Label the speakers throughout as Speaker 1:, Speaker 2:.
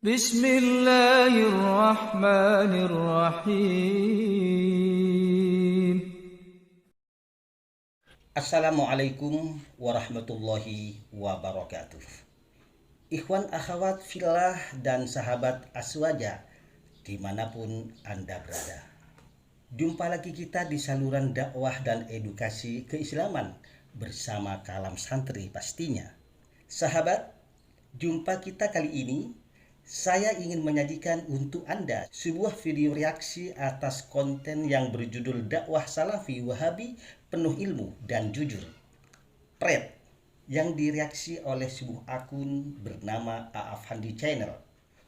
Speaker 1: Bismillahirrahmanirrahim.
Speaker 2: Assalamualaikum warahmatullahi wabarakatuh. Ikhwan akhwat fillah dan sahabat aswaja dimanapun Anda berada. Jumpa lagi kita di saluran dakwah dan edukasi keislaman bersama Kalam Santri pastinya. Sahabat, jumpa kita kali ini saya ingin menyajikan untuk Anda sebuah video reaksi atas konten yang berjudul dakwah salafi wahabi penuh ilmu dan jujur, Pred, yang direaksi oleh sebuah akun bernama Aafandi Channel.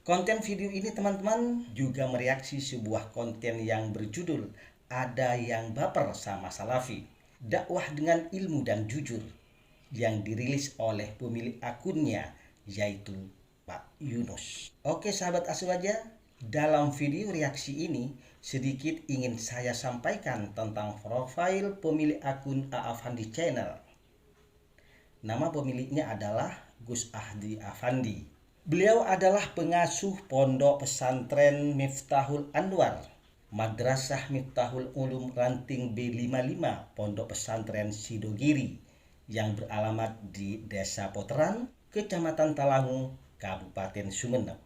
Speaker 2: Konten video ini teman-teman juga mereaksi sebuah konten yang berjudul Ada yang baper sama salafi, dakwah dengan ilmu dan jujur, yang dirilis oleh pemilik akunnya yaitu Pak Yunus. Oke sahabat aswaja, dalam video reaksi ini sedikit ingin saya sampaikan tentang profil pemilik akun Aafandi Channel. Nama pemiliknya adalah Gus Ahdi Afandi. Beliau adalah pengasuh pondok pesantren Miftahul Anwar, Madrasah Miftahul Ulum Ranting B55, Pondok Pesantren Sidogiri, yang beralamat di Desa Poteran, Kecamatan Talangu, Kabupaten Sumeneb.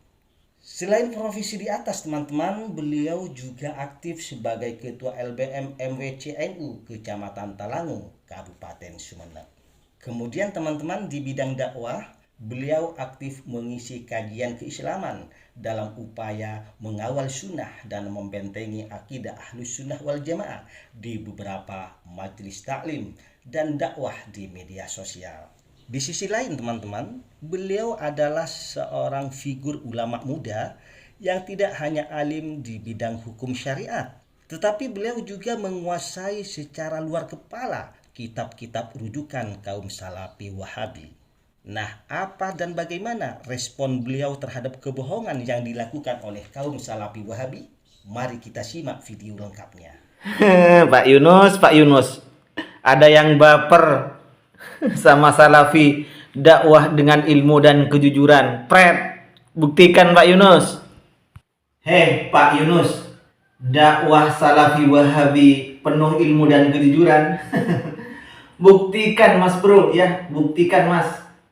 Speaker 2: Selain profesi di atas teman-teman, beliau juga aktif sebagai Ketua LBM MWCNU Kecamatan Talangu, Kabupaten Sumeneb. Kemudian teman-teman di bidang dakwah, beliau aktif mengisi kajian keislaman dalam upaya mengawal sunnah dan membentengi akidah Ahlus Sunnah wal Jamaah di beberapa majelis taklim dan dakwah di media sosial. Di sisi lain teman-teman, beliau adalah seorang figur ulama muda yang tidak hanya alim di bidang hukum syariat, tetapi beliau juga menguasai secara luar kepala kitab-kitab rujukan kaum salafi wahabi. Nah, apa dan bagaimana respon beliau terhadap kebohongan yang dilakukan oleh kaum salafi wahabi? Mari kita simak video lengkapnya.
Speaker 3: Pak Yunus, ada yang baper sama salafi, dakwah dengan ilmu dan kejujuran. Pret, buktikan Pak Yunus. Hei Pak Yunus, dakwah salafi wahabi penuh ilmu dan kejujuran. Buktikan Mas Bro ya, buktikan Mas.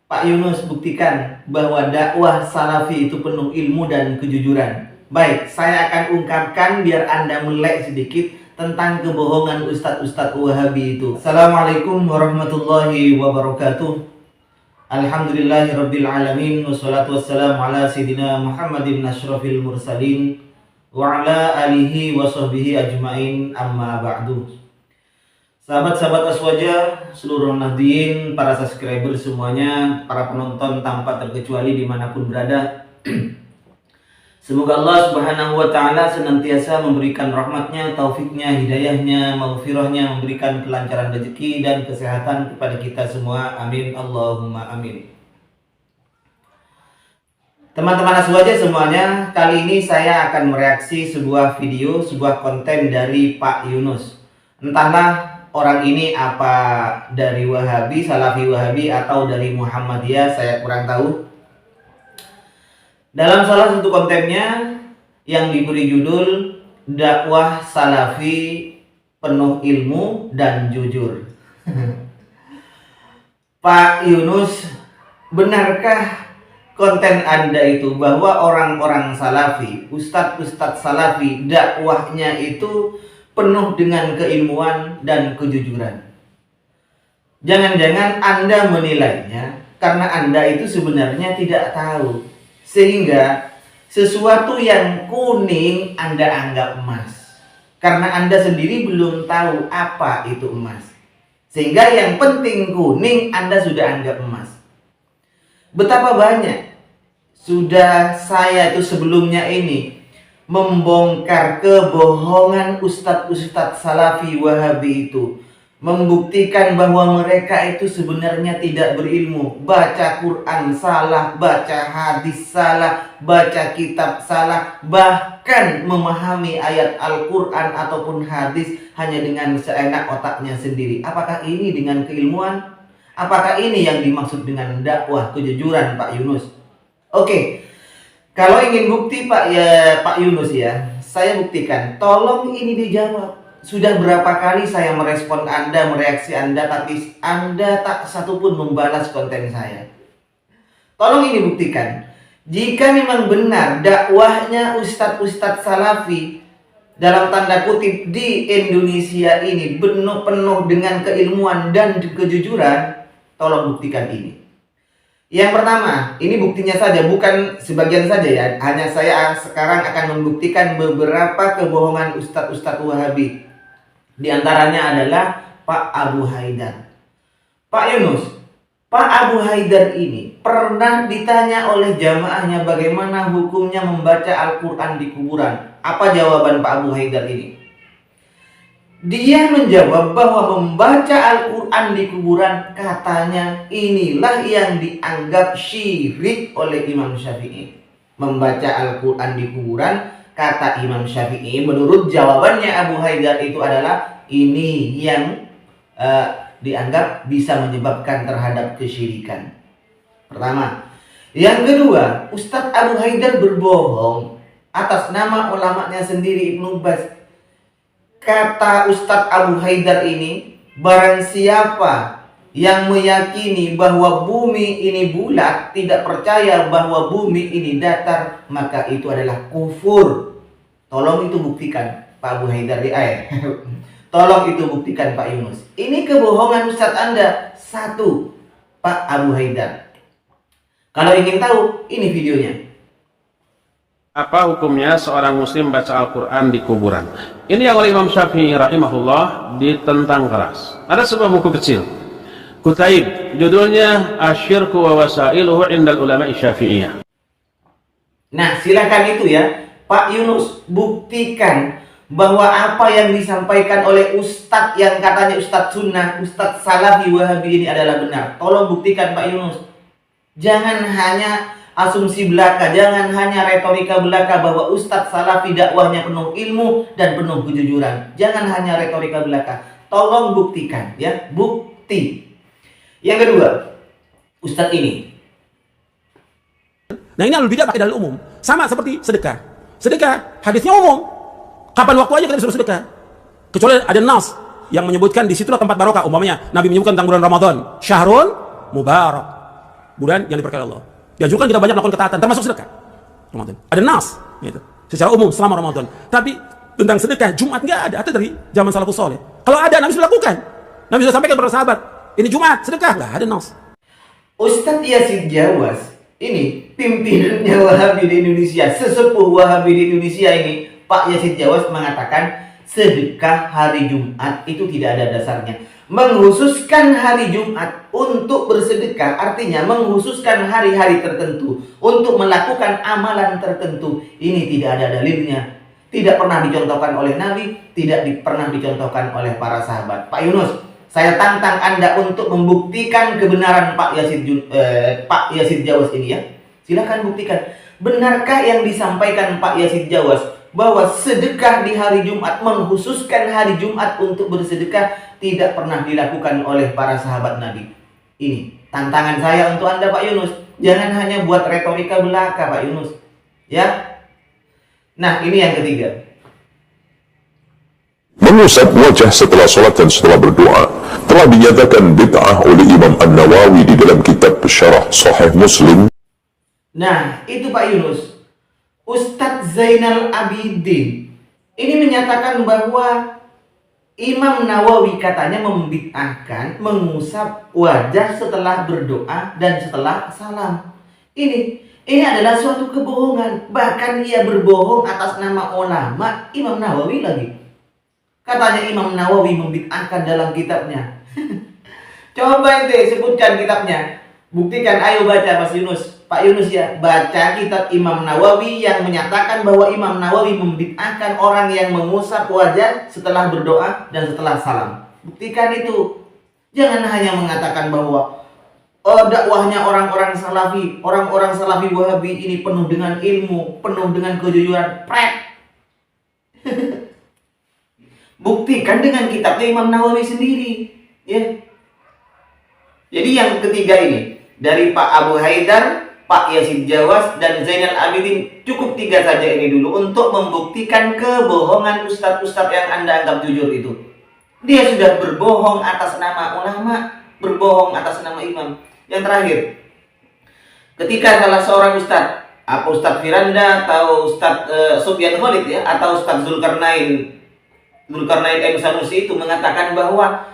Speaker 3: Pak Yunus, buktikan bahwa dakwah salafi itu penuh ilmu dan kejujuran. Baik, saya akan ungkapkan biar Anda melek sedikit tentang kebohongan ustadz-ustadz wahabi itu. Assalamualaikum warahmatullahi wabarakatuh. Alhamdulillahirabbil alamin, wassalatu wassalamu ala sayyidina Muhammadin asyrafil mursalin wa ala alihi wa sahbihi ajmain, amma ba'du. Sahabat-sahabat aswaja, seluruh nahdien, para subscriber semuanya, para penonton tanpa terkecuali dimanapun berada, semoga Allah Subhanahu wa ta'ala senantiasa memberikan rahmatnya, taufiknya, hidayahnya, maghfirahnya, memberikan kelancaran rezeki dan kesehatan kepada kita semua. Amin, Allahumma amin. Teman-teman aswaja semuanya, kali ini saya akan mereaksi sebuah video, sebuah konten dari Pak Yunus. Entahlah orang ini apa dari Wahabi, Salafi Wahabi, atau dari Muhammadiyah, saya kurang tahu. Dalam salah satu kontennya yang diberi judul dakwah salafi penuh ilmu dan jujur. Pak Yunus, benarkah konten Anda itu bahwa orang-orang salafi, ustadz-ustadz salafi, dakwahnya itu penuh dengan keilmuan dan kejujuran? Jangan-jangan Anda menilainya karena Anda itu sebenarnya tidak tahu, sehingga sesuatu yang kuning Anda anggap emas karena Anda sendiri belum tahu apa itu emas, sehingga yang penting kuning Anda sudah anggap emas. Betapa banyak sudah saya itu sebelumnya ini membongkar kebohongan ustadz-ustadz salafi wahabi itu, membuktikan bahwa mereka itu sebenarnya tidak berilmu, baca Quran salah, baca hadis salah, baca kitab salah, bahkan memahami ayat Al-Quran ataupun hadis hanya dengan seenak otaknya sendiri. Apakah ini dengan keilmuan? Apakah ini yang dimaksud dengan dakwah kejujuran Pak Yunus? Oke, Kalau ingin bukti Pak Yunus ya, saya buktikan. Tolong ini dijawab. Sudah berapa kali saya merespon Anda, mereaksi Anda, tapi Anda tak satupun membalas konten saya. Tolong ini buktikan. Jika memang benar dakwahnya ustadz-ustadz salafi dalam tanda kutip di Indonesia ini penuh dengan keilmuan dan kejujuran, tolong buktikan ini. Yang pertama, ini buktinya saja, bukan sebagian saja ya. Hanya saya sekarang akan membuktikan beberapa kebohongan ustadz-ustadz Wahabi. Di antaranya adalah Pak Abu Haidar. Pak Yunus, Pak Abu Haidar ini pernah ditanya oleh jamaahnya bagaimana hukumnya membaca Al-Quran di kuburan. Apa jawaban Pak Abu Haidar ini? Dia menjawab bahwa membaca Al-Quran di kuburan katanya inilah yang dianggap syirik oleh Imam Syafi'i. Membaca Al-Quran di kuburan, kata Imam Syafi'i, menurut jawabannya Abu Haidar itu adalah ini yang dianggap bisa menyebabkan terhadap kesyirikan. Pertama. Yang kedua, Ustadz Abu Haidar berbohong atas nama ulamanya sendiri Ibnu Baz. Kata Ustadz Abu Haidar ini, barang siapa yang meyakini bahwa bumi ini bulat, tidak percaya bahwa bumi ini datar, maka itu adalah kufur. Tolong itu buktikan Pak Abu Haidar di air. Tolong itu buktikan Pak Yunus. Ini kebohongan Ustadz Anda. Satu, Pak Abu Haidar. Kalau ingin tahu, ini videonya.
Speaker 1: Apa hukumnya seorang muslim baca Al-Quran di kuburan? Ini yang oleh Imam Syafi'i rahimahullah ditentang keras. Ada sebuah buku kecil, Kutaib, judulnya Asyirku wa Wasailuhu Indal Ulama Syafi'iyah.
Speaker 3: Nah, silakan itu ya, Pak Yunus, buktikan bahwa apa yang disampaikan oleh Ustadz yang katanya Ustadz Sunnah, Ustadz Salafi Wahabi ini adalah benar. Tolong buktikan Pak Yunus. Jangan hanya asumsi belaka, jangan hanya retorika belaka bahwa Ustadz Salafi dakwahnya penuh ilmu dan penuh kejujuran. Jangan hanya retorika belaka. Tolong buktikan ya, bukti. Yang kedua, Ustadz ini.
Speaker 4: Nah, ini alul bidah pakai dalil umum. Sama seperti sedekah. Sedekah hadisnya umum. Kapan waktu aja kita disuruh sedekah. Kecuali ada nas yang menyebutkan di situlah tempat barokah. Umpamanya Nabi menyebutkan tentang bulan Ramadan, Syahrul Mubarak, bulan yang diberkahi Allah. Dianjurkan kita banyak melakukan ketaatan, termasuk sedekah. Ramadan. Ada nas, gitu. Secara umum selama Ramadan. Tapi tentang sedekah Jumat nggak ada. Atau dari zaman salafus soleh. Kalau ada, Nabi sudah lakukan. Nabi sudah sampaikan kepada sahabat. Ini Jumat, sedekah, nggak ada nas.
Speaker 3: Ustadz Yazid Jawas ini pimpinannya Wahabi di Indonesia, sesepuh Wahabi di Indonesia ini, Pak Yazid Jawas mengatakan sedekah hari Jumat itu tidak ada dasarnya. Menghususkan hari Jumat untuk bersedekah artinya menghususkan hari-hari tertentu untuk melakukan amalan tertentu. Ini tidak ada dalilnya. Tidak pernah dicontohkan oleh Nabi, tidak pernah dicontohkan oleh para sahabat. Pak Yunus, saya tantang Anda untuk membuktikan kebenaran Pak Yazid Jawas ini ya. Silakan buktikan. Benarkah yang disampaikan Pak Yazid Jawas bahwa sedekah di hari Jumat, menghususkan hari Jumat untuk bersedekah tidak pernah dilakukan oleh para sahabat Nabi? Ini tantangan saya untuk Anda Pak Yunus. Jangan hanya buat retorika belaka Pak Yunus. Ya. Nah, ini yang ketiga.
Speaker 5: Mengusap wajah setelah sholat dan setelah berdoa telah dinyatakan bid'ah oleh Imam An-Nawawi di dalam kitab Syarah Sahih Muslim.
Speaker 3: Nah, itu Pak Yunus. Ustadz Zainal Abidin ini menyatakan bahwa Imam Nawawi katanya membid'ahkan mengusap wajah setelah berdoa dan setelah salam. Ini adalah suatu kebohongan. Bahkan ia berbohong atas nama ulama Imam Nawawi lagi. Katanya Imam Nawawi membid'ahkan dalam kitabnya. Coba ente sebutkan kitabnya. Buktikan, ayo baca Mas Yunus. Pak Yunus ya, baca kitab Imam Nawawi yang menyatakan bahwa Imam Nawawi membid'ahkan orang yang mengusap wajah setelah berdoa dan setelah salam. Buktikan itu. Jangan hanya mengatakan bahwa dakwahnya orang-orang salafi Wahabi ini penuh dengan ilmu, penuh dengan kejujuran. Pret. Buktikan dengan kitabnya Imam Nawawi sendiri, ya. Jadi yang ketiga ini dari Pak Abu Haidar Pak Yazid Jawas, dan Zainal Abidin. Cukup 3 saja ini dulu untuk membuktikan kebohongan ustadz-ustadz yang Anda anggap jujur itu. Dia sudah berbohong atas nama ulama, berbohong atas nama imam. Yang terakhir, ketika salah seorang ustadz, apa Ustadz Firanda atau Ustadz Sufyan Khalid ya, atau Ustadz Zulkarnain M. Sanusi itu mengatakan bahwa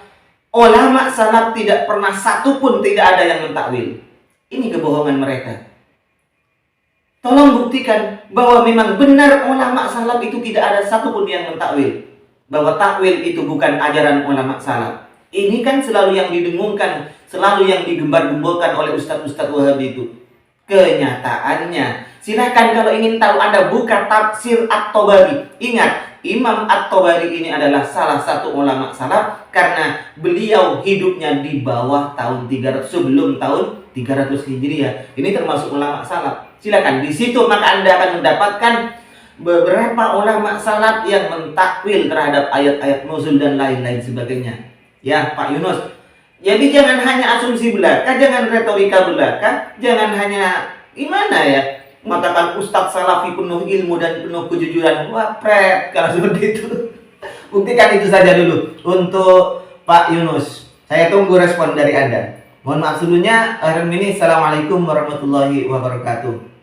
Speaker 3: ulama salaf tidak pernah satupun tidak ada yang mentakwil. Ini kebohongan mereka. Tolong buktikan bahwa memang benar ulama salaf itu tidak ada satupun yang mentakwil. Bahwa takwil itu bukan ajaran ulama salaf. Ini kan selalu yang didengungkan, selalu yang digembar-gemborkan oleh ustadz-ustadz Wahabi itu. Kenyataannya, silakan kalau ingin tahu Anda buka tafsir At-Tabari. Ingat, Imam At-Tabari ini adalah salah satu ulama salaf karena beliau hidupnya di bawah tahun 300, sebelum tahun 300 Hijriah. Ini termasuk ulama salaf. Silakan di situ maka Anda akan mendapatkan beberapa ulama salaf yang mentakwil terhadap ayat-ayat nuzul dan lain-lain sebagainya. Ya, Pak Yunus. Jadi jangan hanya asumsi belaka, jangan retorika belaka, jangan hanya gimana ya, mengatakan ustadz salafi penuh ilmu dan penuh kejujuran. Wah, pret kalau seperti itu. Buktikan itu saja dulu untuk Pak Yunus. Saya tunggu respon dari Anda. Mohon maaf sebelumnya. Assalamualaikum warahmatullahi wabarakatuh.